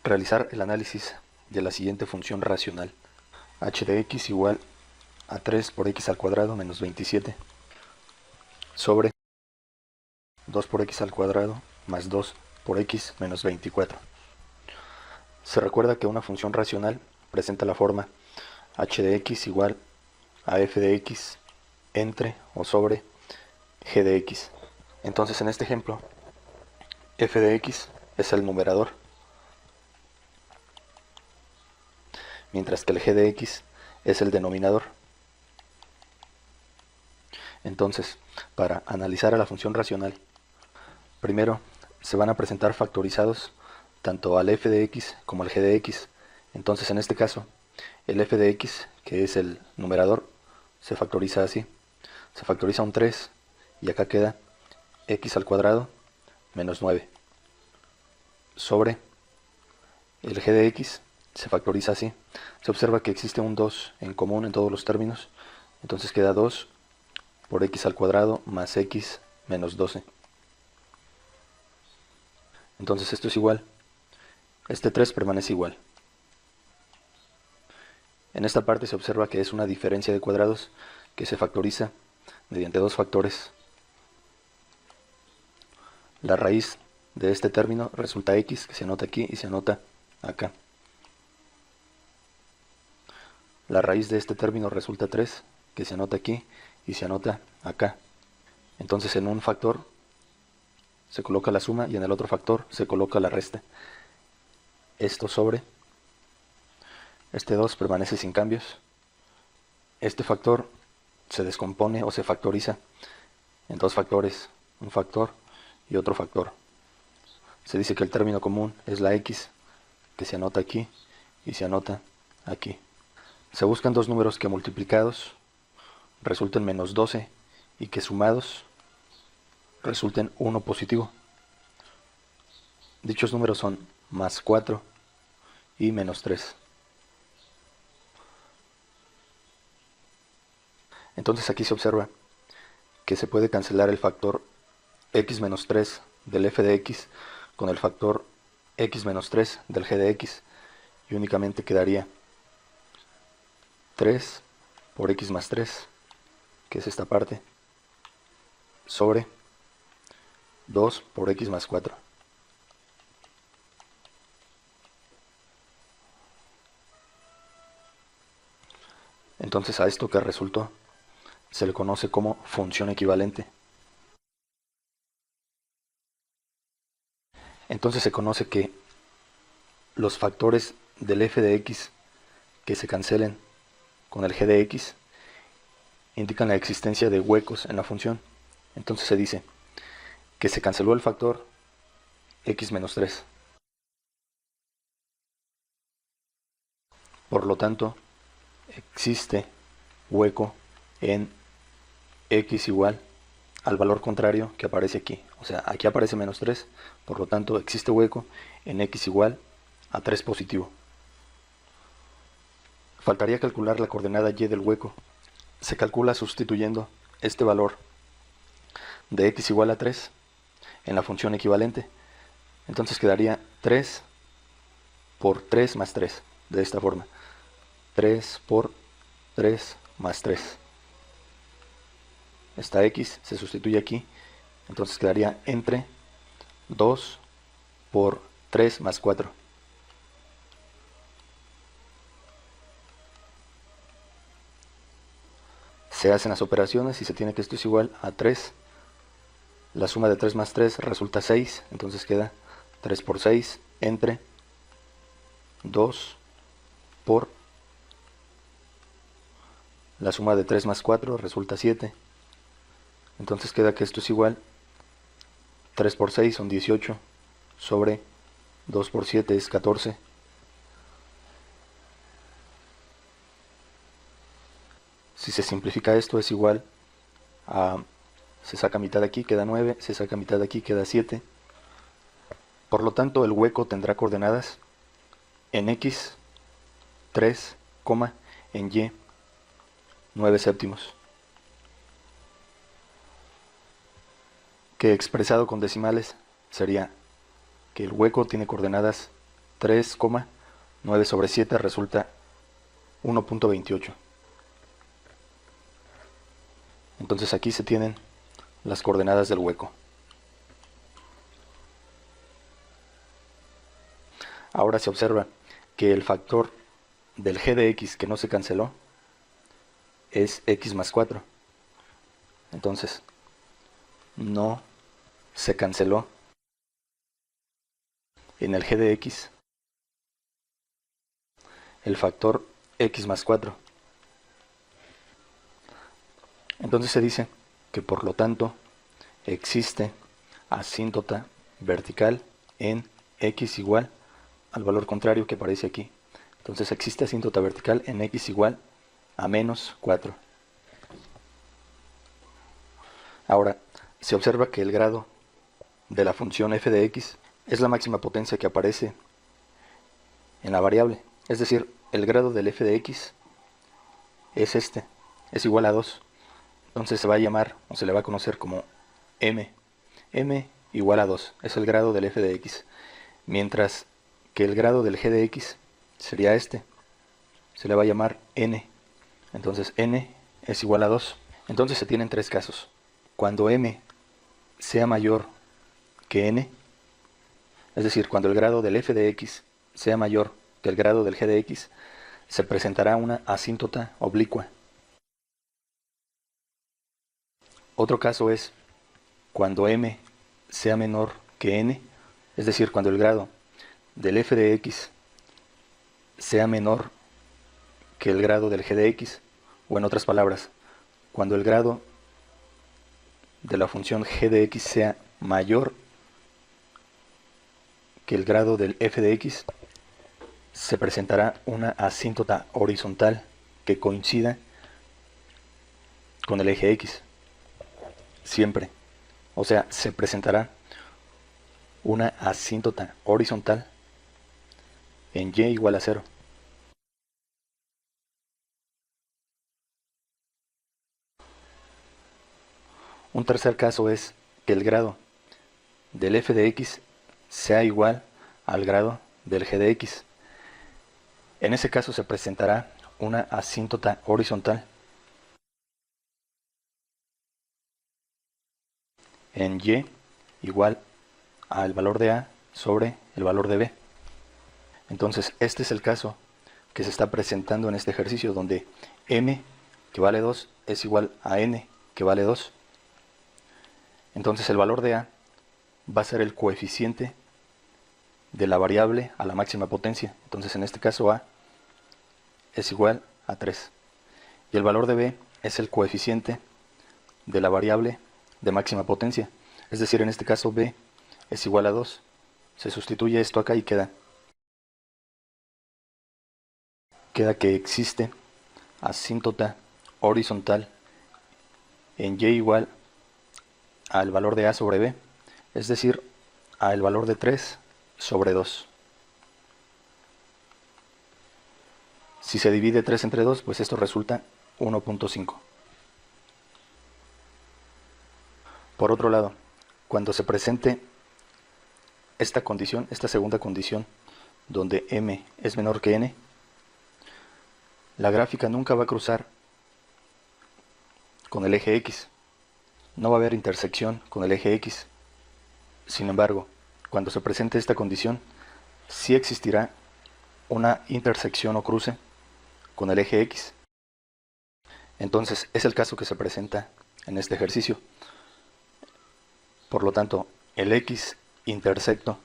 Realizar el análisis de la siguiente función racional. h de x igual a 3 por x al cuadrado menos 27 sobre 2 por x al cuadrado más 2 por x menos 24. Se recuerda que una función racional presenta la forma h de x igual a f de x entre o sobre g de x. Entonces en este ejemplo, f de x es el numerador, mientras que el g de x es el denominador. Entonces, para analizar a la función racional, primero se van a presentar factorizados tanto al f de x como al g de x. Entonces en este caso, el f de x, que es el numerador, se factoriza así. Se factoriza un 3 y acá queda x al cuadrado menos 9 sobre el g de x se factoriza así. Se observa que existe un 2 en común en todos los términos, entonces queda 2 por x al cuadrado más x menos 12. Entonces esto es igual. Este 3 permanece igual. En esta parte se observa que es una diferencia de cuadrados que se factoriza mediante dos factores. La raíz de este término resulta x, que se anota aquí y se anota acá. La raíz de este término resulta 3, que se anota aquí y se anota acá. Entonces en un factor se coloca la suma y en el otro factor se coloca la resta. Esto sobre este 2 permanece sin cambios. Este factor se descompone o se factoriza en dos factores, un factor y otro factor. Se dice que el término común es la x, que se anota aquí y se anota aquí. Se buscan dos números que multiplicados resulten menos 12 y que sumados resulten 1 positivo. Dichos números son más 4 y menos 3. Entonces aquí se observa que se puede cancelar el factor x menos 3 del f de x con el factor x menos 3 del g de x y únicamente quedaría 3 por x más 3, que es esta parte, sobre 2 por x más 4. Entonces a esto que resultó se le conoce como función equivalente. Entonces se conoce que los factores del f de x que se cancelen con el g de x indican la existencia de huecos en la función. Entonces se dice que se canceló el factor x menos 3. Por lo tanto, existe hueco en x igual al valor contrario que aparece aquí. O sea, aquí aparece menos 3, por lo tanto existe hueco en x igual a 3 positivo. Faltaría calcular la coordenada y del hueco. Se calcula sustituyendo este valor de x igual a 3 en la función equivalente. Entonces quedaría 3 por 3 más 3, de esta forma. 3 por 3 más 3. Esta x se sustituye aquí, entonces quedaría entre 2 por 3 más 4. Se hacen las operaciones y se tiene que esto es igual a 3. La suma de 3 más 3 resulta 6, entonces queda 3 por 6 entre 2 por la suma de 3 más 4 resulta 7. Entonces queda que esto es igual 3 por 6 son 18 sobre 2 por 7 es 14. Si se simplifica esto es igual a, se saca mitad de aquí, queda 9, se saca mitad de aquí, queda 7. Por lo tanto el hueco tendrá coordenadas en x 3, en y 9 séptimos. Que expresado con decimales sería que el hueco tiene coordenadas 3,9 sobre 7 resulta 1.28. Entonces aquí se tienen las coordenadas del hueco. Ahora se observa que el factor del g de x que no se canceló es x más 4. Entonces, no se canceló en el g de x el factor x más 4. Entonces se dice que por lo tanto existe asíntota vertical en x igual al valor contrario que aparece aquí. Entonces existe asíntota vertical en x igual a menos 4. Ahora, se observa que el grado de la función f de x es la máxima potencia que aparece en la variable. Es decir, el grado del f de x es este, es igual a 2. Entonces se va a llamar, o se le va a conocer como m. m igual a 2, es el grado del f de x. Mientras que el grado del g de x sería este, se le va a llamar n. Entonces n es igual a 2. Entonces se tienen tres casos. Cuando m sea mayor que n, es decir, cuando el grado del f de x sea mayor que el grado del g de x, se presentará una asíntota oblicua. Otro caso es cuando m sea menor que n, es decir, cuando el grado del f de x sea menor que el grado del g de x, o en otras palabras, cuando el grado de la función g de x sea mayor que el grado del f de x, se presentará una asíntota horizontal que coincida con el eje x. Siempre. O sea, se presentará una asíntota horizontal en y igual a 0. Un tercer caso es que el grado del f de x sea igual al grado del g de x. En ese caso se presentará una asíntota horizontal en y igual al valor de a sobre el valor de b. Entonces este es el caso que se está presentando en este ejercicio, donde m, que vale 2, es igual a n, que vale 2. Entonces el valor de a va a ser el coeficiente de la variable a la máxima potencia. Entonces en este caso a es igual a 3. Y el valor de b es el coeficiente de la variable de máxima potencia. Es decir, en este caso b es igual a 2. Se sustituye esto acá y queda que existe asíntota horizontal en y igual al valor de a sobre b, es decir, al valor de 3 sobre 2. Si se divide 3 entre 2, pues esto resulta 1.5. Por otro lado, cuando se presente esta condición, esta segunda condición, donde m es menor que n, la gráfica nunca va a cruzar con el eje x. No va a haber intersección con el eje x. Sin embargo, cuando se presente esta condición, sí existirá una intersección o cruce con el eje x. Entonces, es el caso que se presenta en este ejercicio. Por lo tanto, el x intersecto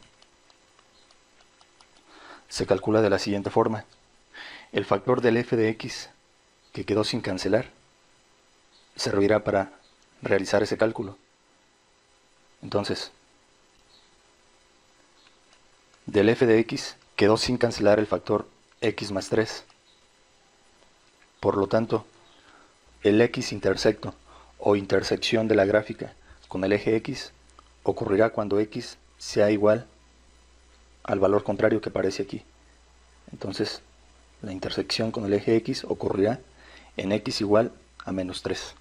se calcula de la siguiente forma. El factor del f de x que quedó sin cancelar servirá para realizar ese cálculo. Entonces, del f de x quedó sin cancelar el factor x más 3. Por lo tanto, el x intersecto o intersección de la gráfica con el eje x ocurrirá cuando x sea igual al valor contrario que aparece aquí. Entonces, la intersección con el eje x ocurrirá en x igual a menos 3.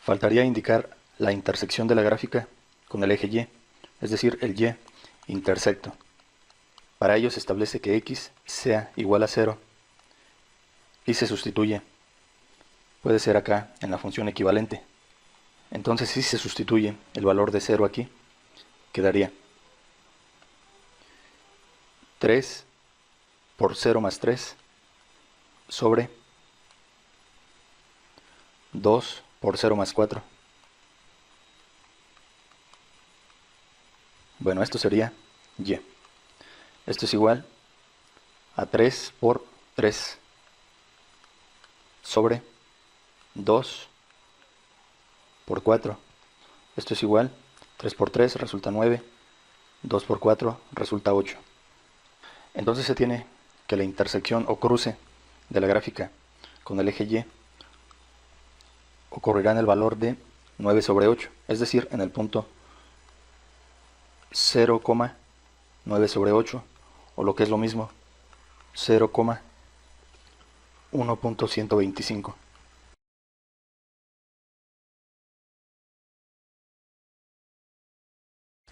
Faltaría indicar la intersección de la gráfica con el eje Y, es decir, el Y intersecto. Para ello se establece que x sea igual a 0 y se sustituye. Puede ser acá en la función equivalente. Entonces si se sustituye el valor de 0 aquí, quedaría 3 por 0 más 3 sobre 2 por 0 más 4. Bueno, esto sería y. Esto es igual a 3 por 3 sobre 2 por 4. Esto es igual, 3 por 3 resulta 9, 2 por 4 resulta 8. Entonces se tiene que la intersección o cruce de la gráfica con el eje Y ocurrirá en el valor de 9 sobre 8, es decir, en el punto 0,9 sobre 8, o lo que es lo mismo, 0,1.125.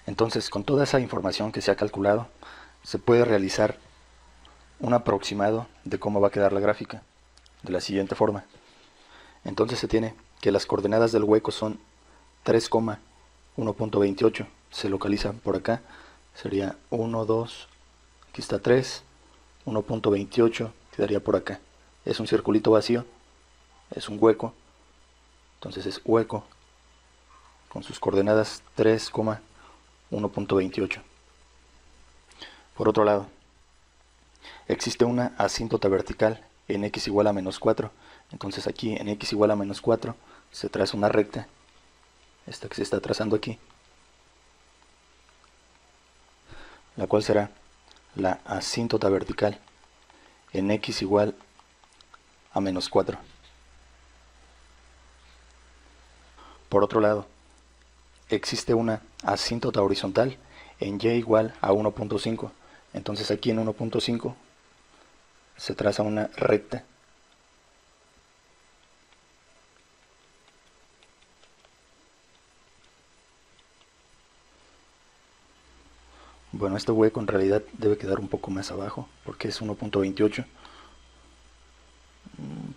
Entonces, con toda esa información que se ha calculado, se puede realizar un aproximado de cómo va a quedar la gráfica, de la siguiente forma. Entonces se tiene que las coordenadas del hueco son 3,1.28, se localiza por acá, sería 1, 2, aquí está 3, 1.28, quedaría por acá. Es un circulito vacío, es un hueco, entonces es hueco, con sus coordenadas 3,1.28. Por otro lado, existe una asíntota vertical en x igual a menos 4, entonces aquí en x igual a menos 4 se traza una recta, esta que se está trazando aquí, la cual será la asíntota vertical en x igual a menos 4. Por otro lado, existe una asíntota horizontal en y igual a 1.5, entonces aquí en 1.5 se traza una recta bueno, este hueco en realidad debe quedar un poco más abajo porque es 1.28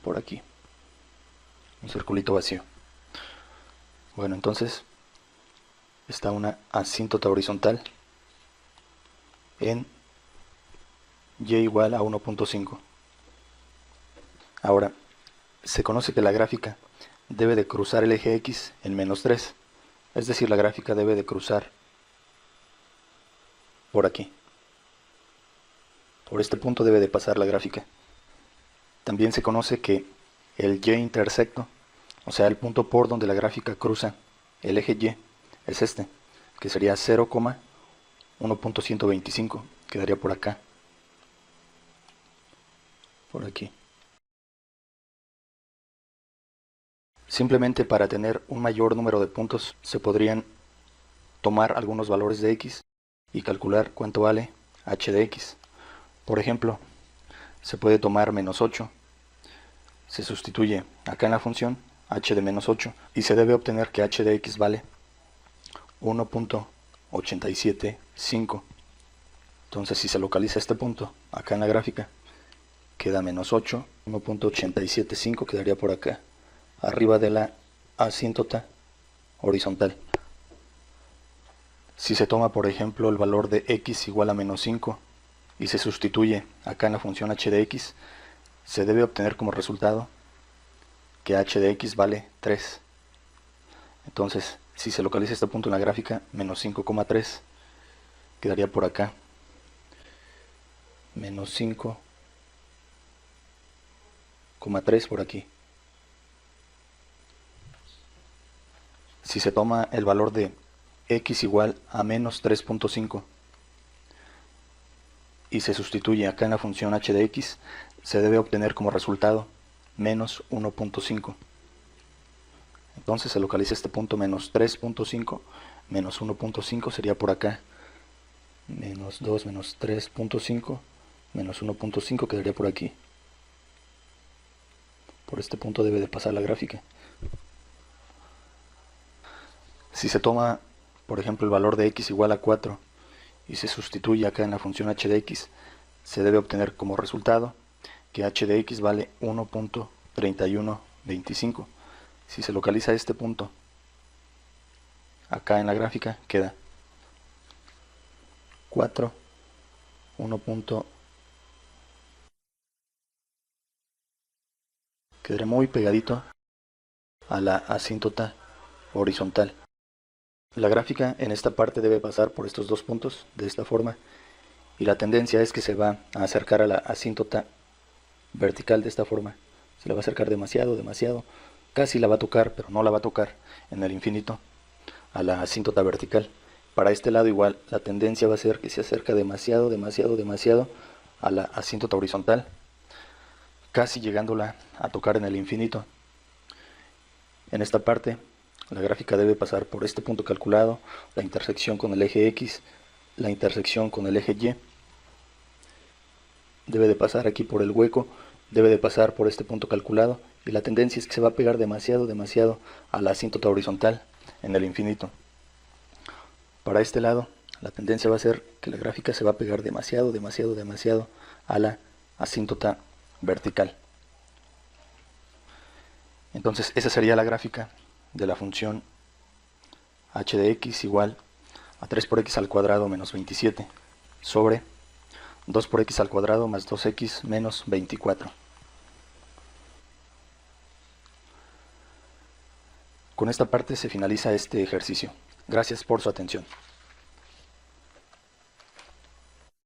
por aquí, un circulito vacío. Bueno, entonces está una asíntota horizontal en y igual a 1.5. Ahora, se conoce que la gráfica debe de cruzar el eje X en menos 3, es decir, la gráfica debe de cruzar por aquí. Por este punto debe de pasar la gráfica. También se conoce que el y intersecto, o sea, el punto por donde la gráfica cruza el eje Y, es este, que sería 0,1.125, quedaría por acá, por aquí. Simplemente para tener un mayor número de puntos se podrían tomar algunos valores de x y calcular cuánto vale h de x. Por ejemplo, se puede tomar menos 8, se sustituye acá en la función h de menos 8 y se debe obtener que h de x vale 1.875. Entonces si se localiza este punto acá en la gráfica, queda menos 8, 1.875 quedaría por acá, arriba de la asíntota horizontal. Si se toma por ejemplo el valor de x igual a menos 5 y se sustituye acá en la función h de x, se debe obtener como resultado que h de x vale 3. Entonces, si se localiza este punto en la gráfica, menos 5,3, quedaría por acá, menos 5,3 por aquí. Si se toma el valor de x igual a menos 3.5 y se sustituye acá en la función h de x, se debe obtener como resultado menos 1.5. Entonces se localiza este punto menos 3.5, menos 1.5 sería por acá, menos 2, menos 3.5, menos 1.5 quedaría por aquí. Por este punto debe de pasar la gráfica. Si se toma, por ejemplo, el valor de x igual a 4 y se sustituye acá en la función h de x, se debe obtener como resultado que h de x vale 1.3125. Si se localiza este punto acá en la gráfica, queda 4, 1. Quedará muy pegadito a la asíntota horizontal. La gráfica en esta parte debe pasar por estos dos puntos de esta forma, y la tendencia es que se va a acercar a la asíntota vertical de esta forma. Se le va a acercar demasiado, casi la va a tocar, pero no la va a tocar en el infinito a la asíntota vertical. Para este lado igual, la tendencia va a ser que se acerca demasiado a la asíntota horizontal, casi llegándola a tocar en el infinito. En esta parte, la gráfica debe pasar por este punto calculado, la intersección con el eje X, la intersección con el eje Y. Debe de pasar aquí por el hueco, debe de pasar por este punto calculado, y la tendencia es que se va a pegar demasiado a la asíntota horizontal en el infinito. Para este lado, la tendencia va a ser que la gráfica se va a pegar demasiado a la asíntota vertical. Entonces esa sería la gráfica de la función h de x igual a 3 por x al cuadrado menos 27 sobre 2 por x al cuadrado más 2x menos 24. Con esta parte se finaliza este ejercicio. Gracias por su atención.